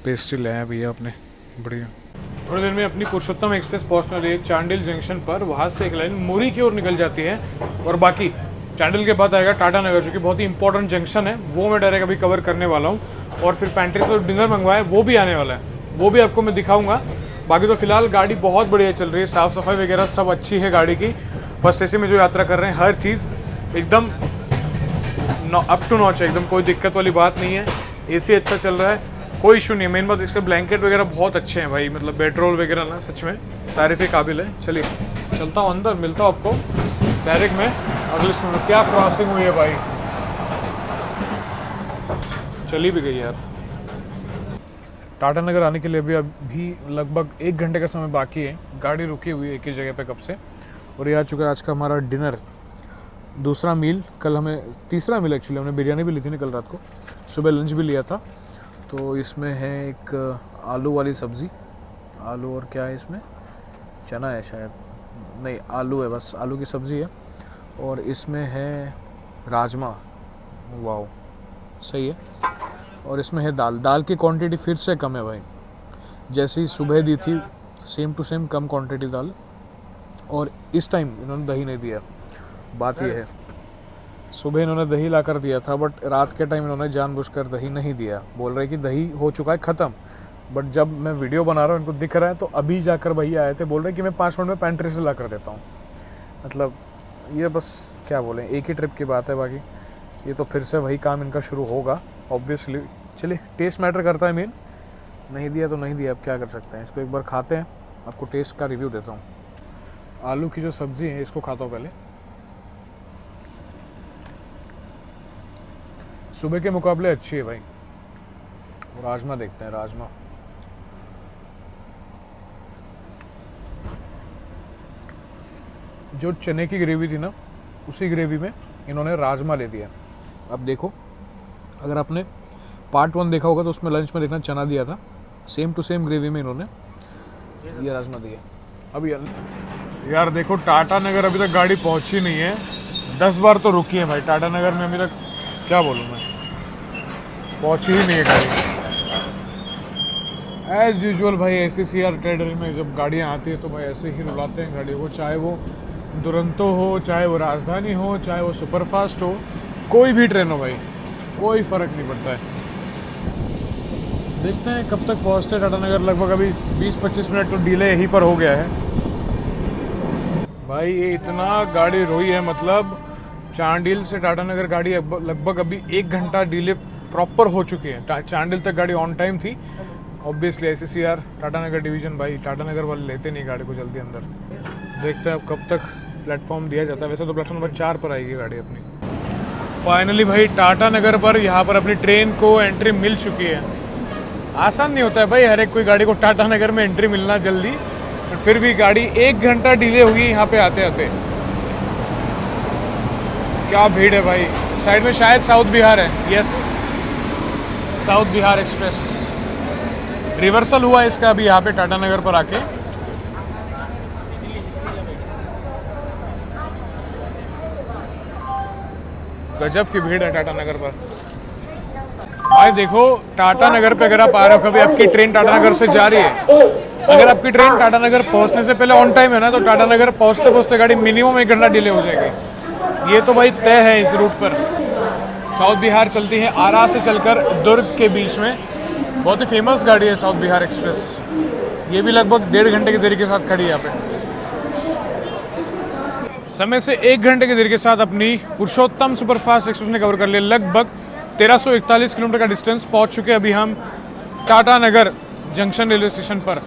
Pastry लाया भैया आपने, बढ़िया। थोड़ी देर में अपनी पुरुषोत्तम एक्सप्रेस पहुंचने वाली है चांडिल जंक्शन पर। वहाँ से एक लाइन मुरी की ओर निकल जाती है और बाकी चांडिल के बाद आएगा टाटा नगर, जो कि बहुत ही इंपॉर्टेंट जंक्शन है। वो मैं डायरेक्ट अभी कवर करने वाला हूँ। और फिर पैंट्री से डिनर मंगवाया, वो भी आने वाला है, वो भी आपको मैं दिखाऊंगा। बाकी तो फिलहाल गाड़ी बहुत बढ़िया चल रही है, साफ़ सफाई वगैरह सब अच्छी है गाड़ी की। फर्स्ट एसी में जो यात्रा कर रहे हैं, हर चीज़ एकदम अप टू नॉच है, एकदम कोई दिक्कत वाली बात नहीं है। एसी अच्छा चल रहा है, कोई इशू नहीं है। मेन बात इसके ब्लैंकेट वगैरह बहुत अच्छे हैं भाई, मतलब बेडरोल वगैरह ना सच में तारीफ़ काबिल है। चलिए चलता हूँ अंदर, मिलता हूँ आपको डायरेक्ट में अगले समय। क्या क्रॉसिंग हुई है भाई, चली भी गई यार। टाटा नगर आने के लिए अभी लगभग 1 घंटे का समय बाकी है। गाड़ी रुकी हुई है एक ही जगह पे कब से। और ये आ चुका है आज का हमारा डिनर, दूसरा मील। कल हमें तीसरा मील एक्चुअली, हमने बिरयानी भी ली थी ना कल रात को, सुबह लंच भी लिया था। तो इसमें है एक आलू वाली सब्ज़ी, आलू और क्या है इसमें, चना है शायद, नहीं आलू है, बस आलू की सब्ज़ी है। और इसमें है राजमा, वाओ सही है। और इसमें है दाल। दाल की क्वांटिटी फिर से कम है भाई, जैसी सुबह दी थी सेम टू सेम कम क्वांटिटी दाल। और इस टाइम इन्होंने दही नहीं दिया। बात ये है, सुबह इन्होंने दही ला कर दिया था बट रात के टाइम इन्होंने जानबूझकर दही नहीं दिया। बोल रहे कि दही हो चुका है ख़त्म। बट जब मैं वीडियो बना रहा हूँ इनको दिख रहा है, तो अभी जाकर भैया आए थे, बोल रहे कि मैं 5 मिनट में पैंट्री से ला कर देता हूँ। मतलब ये बस क्या बोलें, एक ही ट्रिप की बात है। बाकी ये तो फिर से वही काम इनका शुरू होगा ऑब्वियसली। चलिए, टेस्ट मैटर करता है मेन, नहीं दिया तो नहीं दिया, अब क्या कर सकते हैं। इसको एक बार खाते हैं, आपको टेस्ट का रिव्यू देता हूँ। आलू की जो सब्ज़ी है इसको खाता हूँ पहले। सुबह के मुकाबले अच्छी है भाई। राजमा देखते हैं, राजमा जो चने की ग्रेवी थी ना, उसी ग्रेवी में इन्होंने राजमा ले दिया। अब देखो, अगर आपने पार्ट 1 देखा होगा तो उसमें लंच में देखना चना दिया था, सेम टू सेम ग्रेवी में इन्होंने ये राजमा दिया। अभी यार देखो, टाटा नगर अभी तक गाड़ी पहुंची नहीं है। 10 बार तो रुकी है भाई टाटा नगर में, अभी तक क्या बोलूँ मैं, पहुंची ही नहीं है गाड़ी। एज़ यूजुअल भाई, ACCR ट्रेडर में जब गाड़ियाँ आती है तो भाई ऐसे ही रुलाते हैं गाड़ियों को, चाहे वो दुरंतो हो, चाहे वो राजधानी हो, चाहे वो सुपरफास्ट हो, कोई भी ट्रेन हो भाई, कोई फ़र्क नहीं पड़ता है। देखते हैं कब तक पहुँचते हैं टाटा नगर। लगभग अभी 20-25 मिनट तो डिले यहीं पर हो गया है भाई। ये इतना गाड़ी रोई है, मतलब चांडिल से टाटा नगर गाड़ी लगभग अभी 1 घंटा डिले प्रॉपर हो चुकी है। चांडिल तक गाड़ी ऑन टाइम थी ऑब्वियसली। ACCR टाटा नगर डिवीज़न भाई, टाटा नगर वाले लेते नहीं गाड़ी को जल्दी अंदर। देखते हैं अब कब तक प्लेटफॉर्म दिया जाता है। वैसे तो प्लेटफॉर्म नंबर 4 पर आएगी गाड़ी अपनी। फाइनली भाई टाटा नगर पर यहाँ पर अपनी ट्रेन को एंट्री मिल चुकी है। आसान नहीं होता है भाई हर एक कोई गाड़ी को टाटा नगर में एंट्री मिलना जल्दी, बट फिर भी गाड़ी 1 घंटा डिले हुई यहाँ पे आते आते। क्या भीड़ है भाई। साइड में शायद साउथ बिहार है, yes south Bihar express. Reversal हुआ इसका अभी यहाँ पे टाटा नगर पर आके। गजब की भीड़ है टाटा नगर पर। भाई देखो, टाटा नगर पे अगर आप आ रहे हो, कभी आपकी ट्रेन टाटा नगर से जा रही है, अगर आपकी ट्रेन टाटा नगर पहुंचने से पहले ऑन टाइम है ना, तो टाटा नगर पहुंचते पहुंचते गाड़ी मिनिमम 1 घंटा डिले हो जाएगी। ये तो भाई तय है इस रूट पर। साउथ बिहार चलती है आरा से चलकर दुर्ग के बीच में। बहुत ही फेमस गाड़ी है साउथ बिहार एक्सप्रेस। ये भी लगभग 1.5 घंटे की देरी के साथ खड़ी है यहाँ पे। समय से 1 घंटे की देरी के साथ अपनी पुरुषोत्तम सुपरफास्ट एक्सप्रेस ने कवर कर लिया लगभग 1341 किलोमीटर का डिस्टेंस। पहुंच चुके अभी हम टाटा नगर जंक्शन रेलवे स्टेशन पर।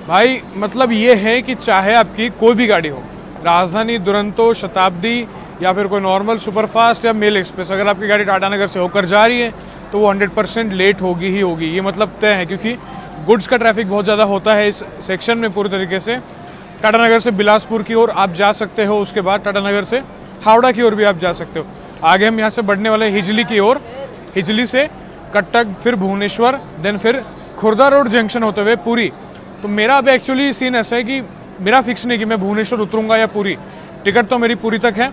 भाई मतलब ये है कि चाहे आपकी कोई भी गाड़ी हो, राजधानी, दुरंतो, शताब्दी या फिर कोई नॉर्मल सुपरफास्ट या मेल एक्सप्रेस, अगर आपकी गाड़ी टाटा नगर से होकर जा रही है तो वो 100% लेट होगी ही होगी। ये मतलब तय है, क्योंकि गुड्स का ट्रैफिक बहुत ज़्यादा होता है इस सेक्शन में। पूरी तरीके से टाटा नगर से बिलासपुर की ओर आप जा सकते हो, उसके बाद टाटा नगर से हावड़ा की ओर भी आप जा सकते हो। आगे हम यहाँ से बढ़ने वाले हिजली की ओर, हिजली से कटक, फिर भुवनेश्वर, देन फिर खुर्दा रोड जंक्शन होते हुए पुरी। तो मेरा अभी एक्चुअली सीन ऐसा है कि मेरा फिक्स नहीं कि मैं भुवनेश्वर उतरूंगा या पुरी। टिकट तो मेरी पुरी तक है,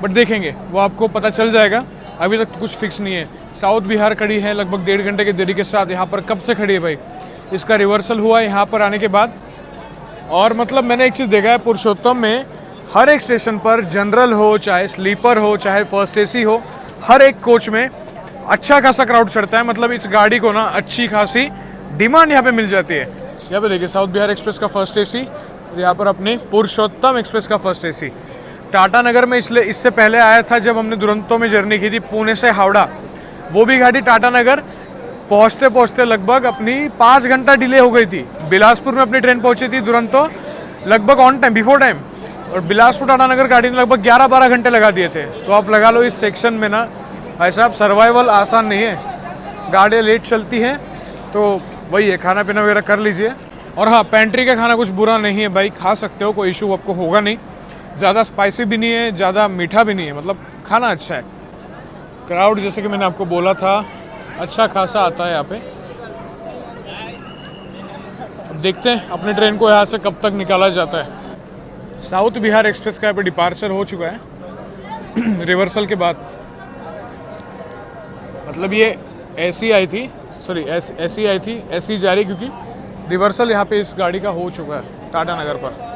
बट देखेंगे, वो आपको पता चल जाएगा। अभी तक कुछ फिक्स नहीं है। साउथ बिहार खड़ी है लगभग 1.5 घंटे की देरी के साथ। यहाँ पर कब से खड़ी है भाई? इसका रिवर्सल हुआ यहाँ पर आने के बाद। और मतलब मैंने एक चीज़ देखा है, पुरुषोत्तम में हर एक स्टेशन पर, जनरल हो चाहे स्लीपर हो चाहे फर्स्ट एसी हो, हर एक कोच में अच्छा खासा क्राउड चढ़ता है। मतलब इस गाड़ी को ना अच्छी खासी डिमांड यहाँ पे मिल जाती है। यहाँ पे देखिए, साउथ बिहार एक्सप्रेस का फर्स्ट एसी, यहाँ पर अपने पुरुषोत्तम एक्सप्रेस का फर्स्ट एसी। टाटा नगर में इससे पहले आया था जब हमने दुरंतो में जर्नी की थी पुणे से हावड़ा। वो भी गाड़ी टाटा नगर पहुँचते पहुँचते लगभग अपनी 5 घंटा डिले हो गई थी। बिलासपुर में अपनी ट्रेन पहुँची थी दुरंतो लगभग ऑन टाइम, बिफोर टाइम, और बिलासपुर टाटा नगर गाड़ी ने लगभग 11-12 घंटे लगा दिए थे। तो आप लगा लो इस सेक्शन में ना भाई साहब सर्वाइवल आसान नहीं है। गाड़ियाँ लेट चलती हैं, तो वही है, खाना पीना वगैरह कर लीजिए। और हाँ, पेंट्री का खाना कुछ बुरा नहीं है भाई, खा सकते हो, कोई इशू आपको होगा नहीं। ज़्यादा स्पाइसी भी नहीं है, ज़्यादा मीठा भी नहीं है, मतलब खाना अच्छा है। क्राउड जैसे कि मैंने आपको बोला था अच्छा खासा आता है यहाँ पे। अब देखते हैं अपनी ट्रेन को यहाँ से कब तक निकाला जाता है। साउथ बिहार एक्सप्रेस का यहाँ पे डिपार्चर हो चुका है रिवर्सल के बाद। मतलब ये ऐसी आई थी, सॉरी ऐसी आई थी, ऐसी जा रही, क्योंकि रिवर्सल यहाँ पे इस गाड़ी का हो चुका है टाटा नगर पर।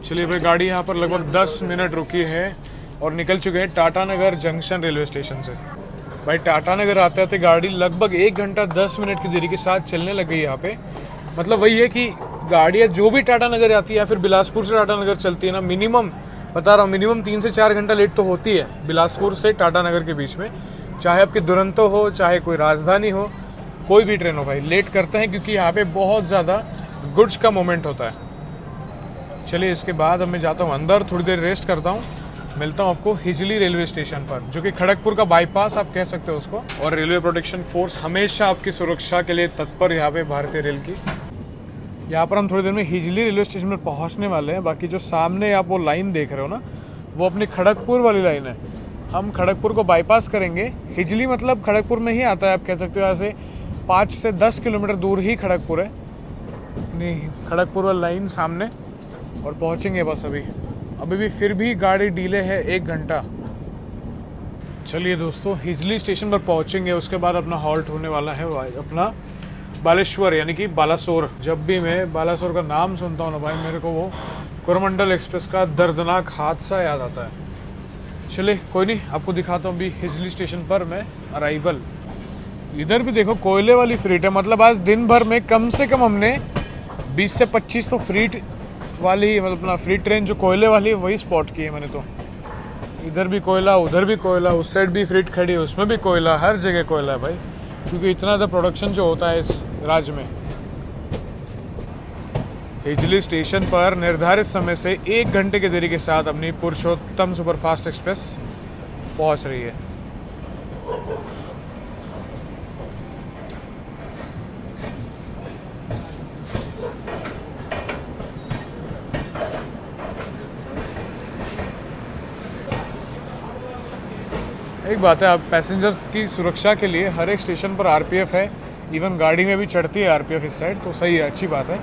चलिए भाई, गाड़ी यहाँ पर लगभग 10 मिनट रुकी है और निकल चुके हैं टाटा नगर जंक्शन रेलवे स्टेशन से। भाई टाटा नगर आते आते गाड़ी लगभग 1 घंटा 10 मिनट की देरी के साथ चलने लग गई यहाँ पे। मतलब वही है कि गाड़ियाँ जो भी टाटा नगर आती है या फिर बिलासपुर से टाटा नगर चलती है ना, मिनिमम बता रहा हूँ, मिनिमम 3 से 4 घंटा लेट तो होती है बिलासपुर से टाटा नगर के बीच में। चाहे आपकी दुरंतो हो, चाहे कोई राजधानी हो, कोई भी ट्रेन हो भाई, लेट करते हैं, क्योंकि यहाँ पे बहुत ज़्यादा गुड्स का मोमेंट होता है। चलिए, इसके बाद अब मैं जाता हूँ अंदर, थोड़ी देर रेस्ट करता हूँ। मिलता हूँ आपको हिजली रेलवे स्टेशन पर, जो कि खड़गपुर का बाईपास आप कह सकते हो उसको। और रेलवे प्रोटेक्शन फोर्स हमेशा आपकी सुरक्षा के लिए तत्पर यहाँ पे भारतीय रेल की। यहाँ पर हम थोड़ी देर में हिजली रेलवे स्टेशन पर पहुँचने वाले हैं। बाकी जो सामने आप वो लाइन देख रहे हो ना, वो अपनी खड़गपुर वाली लाइन है। हम खड़गपुर को बाईपास करेंगे। हिजली मतलब खड़गपुर में ही आता है, आप कह सकते हो। यहाँ से 5 से 10 किलोमीटर दूर ही खड़गपुर है। अपनी खड़गपुर वाली लाइन सामने, और पहुँचेंगे बस अभी भी फिर भी गाड़ी डिले है 1 घंटा। चलिए दोस्तों, हिजली स्टेशन पर पहुंचेंगे, उसके बाद अपना हॉल्ट होने वाला है अपना बालेश्वर, यानी कि बालासोर। जब भी मैं बालासोर का नाम सुनता हूँ ना भाई, मेरे को वो कोरोमंडल एक्सप्रेस का दर्दनाक हादसा याद आता है। चलिए कोई नहीं, आपको दिखाता हूँ अभी हिजली स्टेशन पर मैं अराइवल। इधर भी देखो कोयले वाली फ्रीट है। मतलब आज दिन भर में कम से कम हमने 20 से 25 तो फ्रीट वाली, मतलब अपना फ्री ट्रेन जो कोयले वाली है वही स्पॉट की है मैंने तो। इधर भी कोयला, उधर भी कोयला, उस साइड भी फ्रीट खड़ी है, उसमें भी कोयला, हर जगह कोयला है भाई, क्योंकि इतना ज़्यादा प्रोडक्शन जो होता है इस राज्य में। हिजली स्टेशन पर निर्धारित समय से 1 घंटे की देरी के साथ अपनी पुरुषोत्तम सुपरफास्ट एक्सप्रेस पहुंच रही है। एक बात है, आप पैसेंजर्स की सुरक्षा के लिए हर एक स्टेशन पर आरपीएफ है। इवन गाड़ी में भी चढ़ती है आरपीएफ इस साइड, तो सही है, अच्छी बात है।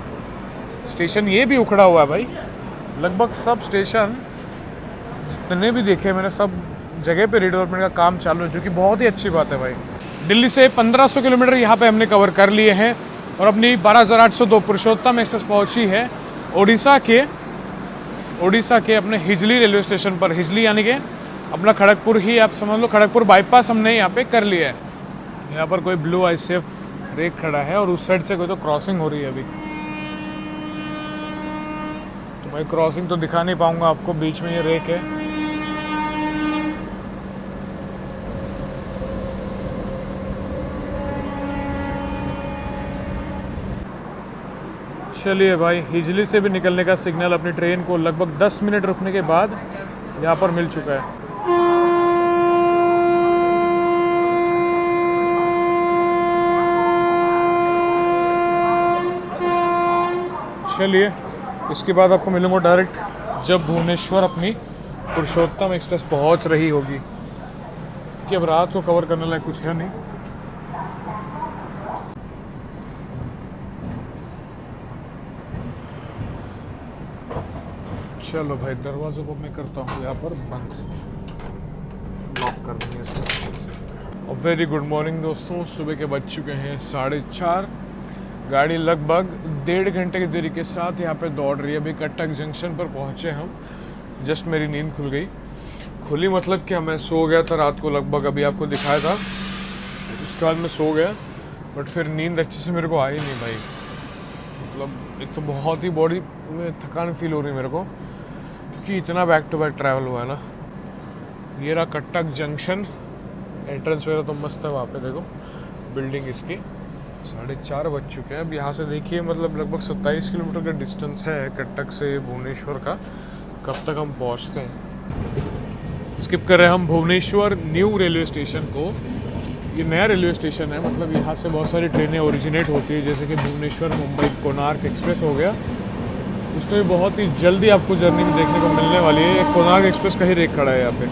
स्टेशन ये भी उखड़ा हुआ है भाई। लगभग सब स्टेशन जितने भी देखे मैंने, सब जगह पे रीडेवलपमेंट का काम चालू है, जो कि बहुत ही अच्छी बात है भाई। दिल्ली से 1500 किलोमीटर यहाँ पे हमने कवर कर लिए हैं और अपनी 12802 पुरुषोत्तम एक्सप्रेस पहुँची है उड़ीसा के अपने हिजली रेलवे स्टेशन पर। हिजली यानी कि अपना खड़गपुर ही आप समझ लो, खड़गपुर बाईपास हमने यहाँ पे कर लिया है। यहाँ पर कोई ब्लू ICF रेक खड़ा है और उस साइड से कोई तो क्रॉसिंग हो रही है अभी, तो भाई क्रॉसिंग तो दिखा नहीं पाऊंगा आपको, बीच में ये रेक है। चलिए भाई, हिजली से भी निकलने का सिग्नल अपनी ट्रेन को लगभग 10 मिनट रुकने के बाद यहाँ पर मिल चुका है। चलिए, इसके बाद आपको मिलूंगा डायरेक्ट जब भुवनेश्वर अपनी पुरुषोत्तम एक्सप्रेस पहुंच रही होगी, कि अब रात को कवर करने लायक कुछ है नहीं। चलो भाई, दरवाज़ों को मैं करता हूँ यहाँ पर बंद, लॉक कर देंगे इसको। और वेरी गुड मॉर्निंग दोस्तों, सुबह के बज चुके हैं 4:30। गाड़ी लगभग 1.5 घंटे की देरी के साथ यहाँ पे दौड़ रही है। अभी कटक जंक्शन पर पहुँचे हम, जस्ट मेरी नींद खुली मतलब कि मैं सो गया था रात को लगभग, अभी आपको दिखाया था। उसके बाद मैं सो गया, बट फिर नींद अच्छे से मेरे को आई नहीं भाई। मतलब एक तो बहुत ही बॉडी में थकान फील हो रही है मेरे को, क्योंकि इतना बैक टू बैक ट्रैवल हुआ है ना। ये रहा कटक जंक्शन, एंट्रेंस वगैरह तो मस्त है, वहाँ पे देखो बिल्डिंग इसकी। 4:30 बज चुके हैं। अब यहाँ से देखिए मतलब लगभग 27 किलोमीटर का डिस्टेंस है कटक से भुवनेश्वर का। कब तक हम पहुँचते हैं। स्किप कर रहे हैं हम भुवनेश्वर न्यू रेलवे स्टेशन को। ये नया रेलवे स्टेशन है, मतलब यहाँ से बहुत सारी ट्रेनें ओरिजिनेट होती है, जैसे कि भुवनेश्वर मुंबई कोणार्क एक्सप्रेस हो गया। उसमें भी बहुत ही जल्दी आपको जर्नी में देखने को मिलने वाली है। एक कोणार्क एक्सप्रेस का ही रेक खड़ा है यहाँ पे।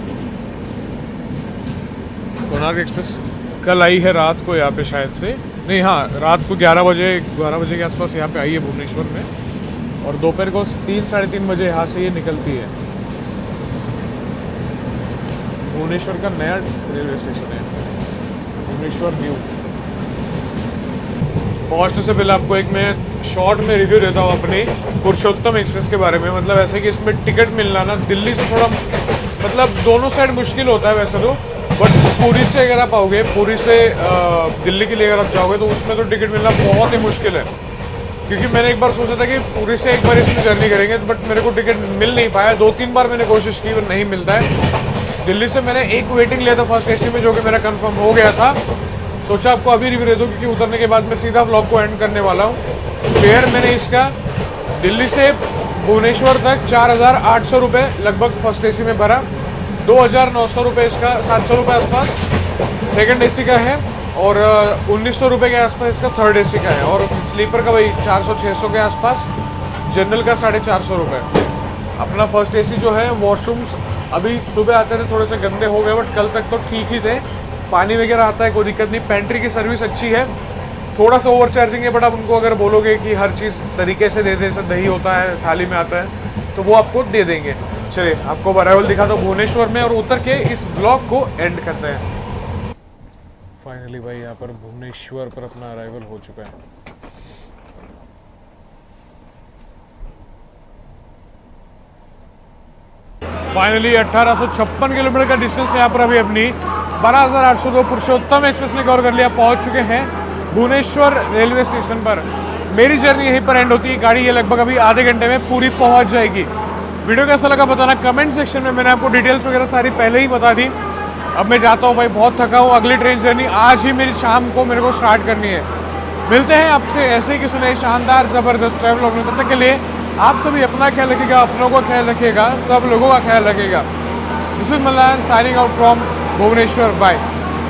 कोणार्क एक्सप्रेस कल आई है रात को यहाँ पे शायद से, नहीं हाँ, रात को 12 बजे के आसपास यहाँ पे आई है भुवनेश्वर में, और दोपहर को 3 साढ़े 3 बजे यहाँ से ये निकलती है। भुवनेश्वर का नया रेलवे स्टेशन है भुवनेश्वर न्यू। पहुँचने से पहले आपको एक मैं शॉर्ट में रिव्यू देता हूँ अपनी पुरुषोत्तम एक्सप्रेस के बारे में। मतलब ऐसे कि इसमें टिकट मिलना ना दिल्ली से थोड़ा, मतलब दोनों साइड मुश्किल होता है वैसे तो, बट पुरी से अगर आप आओगे, पुरी से दिल्ली के लिए अगर आप जाओगे तो उसमें तो टिकट मिलना बहुत ही मुश्किल है। क्योंकि मैंने एक बार सोचा था कि पुरी से एक बार इसमें जर्नी करेंगे, बट मेरे को टिकट मिल नहीं पाया। 2-3 बार मैंने कोशिश की, पर नहीं मिलता है। दिल्ली से मैंने एक वेटिंग लिया था फर्स्ट AC में, जो कि मेरा कंफर्म हो गया था। सोचा आपको अभी रिव्यू दे दूँ, क्योंकि उतरने के बाद मैं सीधा व्लॉग को एंड करने वाला हूँ। फेयर मैंने इसका दिल्ली से भुवनेश्वर तक 4800 रुपये लगभग फर्स्ट AC में भरा। 2900 रुपये इसका, 700 रुपये आसपास सेकंड AC का है, और 1900 रुपये के आसपास इसका थर्ड AC का है, और स्लीपर का वही 400-600 के आसपास, जनरल का 450 रुपये। अपना फर्स्ट AC जो है, वॉशरूम्स अभी सुबह आते थे थोड़े से गंदे हो गए, बट कल तक तो ठीक ही थे। पानी वगैरह आता है, कोई दिक्कत नहीं। पेंट्री की सर्विस अच्छी है, थोड़ा सा ओवर चार्जिंग है, बट आप उनको अगर बोलोगे कि हर चीज़ तरीके से दे दे, जैसे दही होता है थाली में आता है, तो वो आपको दे देंगे। चलिए आपको अराइवल दिखा दो भुवनेश्वर में, और उतर के इस व्लॉग को एंड करते हैं। फाइनली भाई यहाँ पर भुवनेश्वर पर अपना अराइवल हो चुका है। फाइनली 1856 किलोमीटर का डिस्टेंस यहाँ पर अभी अपनी 12802 पुरुषोत्तम एक्सप्रेस ने कवर कर लिया। पहुँच चुके हैं भुवनेश्वर रेलवे स्टेशन पर। मेरी जर्नी यहीं पर एंड होती है। गाड़ी ये लगभग अभी आधे घंटे में पूरी पहुँच जाएगी। वीडियो कैसा लगा बताना कमेंट सेक्शन में। मैंने आपको डिटेल्स वगैरह सारी पहले ही बता दी। अब मैं जाता हूँ भाई, बहुत थका हूँ। अगली ट्रेन जर्नी आज ही मेरी शाम को मेरे को स्टार्ट करनी है। मिलते हैं आपसे ऐसे ही किसी नए शानदार ज़बरदस्त ट्रैवल में। तब तक के लिए आप सभी अपना ख्याल रखिएगा, अपनों का ख्याल रखिएगा, सब लोगों का ख्याल रखिएगा। This is Malan signing out from Bhubaneswar. Bye.